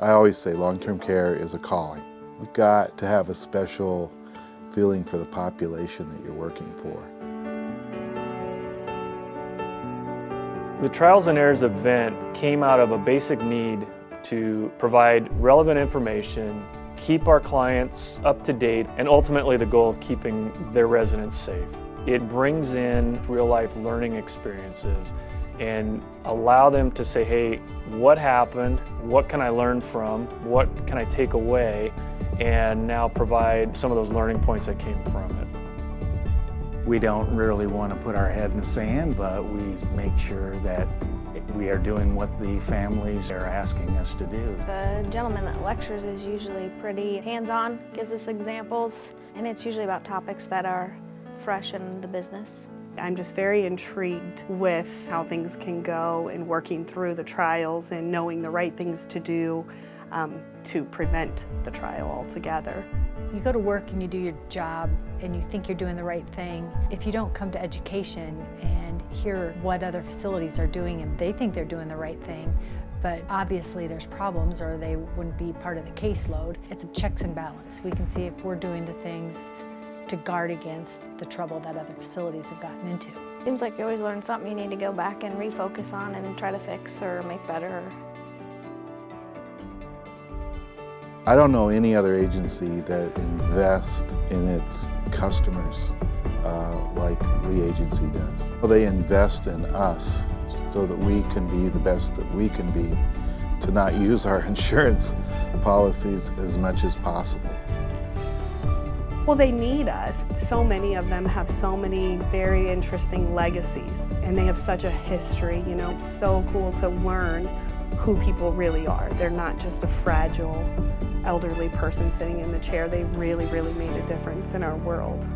I always say long-term care is a calling. You've got to have a special feeling for the population that you're working for. The Trials and Errors event came out of a basic need to provide relevant information, keep our clients up to date, and ultimately the goal of keeping their residents safe. It brings in real-life learning experiences and allow them to say, hey, what happened? What can I learn from? What can I take away? And now provide some of those learning points that came from it. We don't really want to put our head in the sand, but we make sure that we are doing what the families are asking us to do. The gentleman that lectures is usually pretty hands-on, gives us examples, and it's usually about topics that are fresh in the business. I'm just very intrigued with how things can go and working through the trials and knowing the right things to do to prevent the trial altogether. You go to work and you do your job and you think you're doing the right thing. If you don't come to education and hear what other facilities are doing and they think they're doing the right thing, but obviously there's problems or they wouldn't be part of the caseload, it's a checks and balance. We can see if we're doing the things to guard against the trouble that other facilities have gotten into. Seems like you always learn something you need to go back and refocus on and try to fix or make better. I don't know any other agency that invests in its customers like the agency does. Well, they invest in us so that we can be the best that we can be, to not use our insurance policies as much as possible. Well, they need us. So many of them have so many very interesting legacies, and they have such a history. You know, it's so cool to learn who people really are. They're not just a fragile, elderly person sitting in the chair. They really, really made a difference in our world.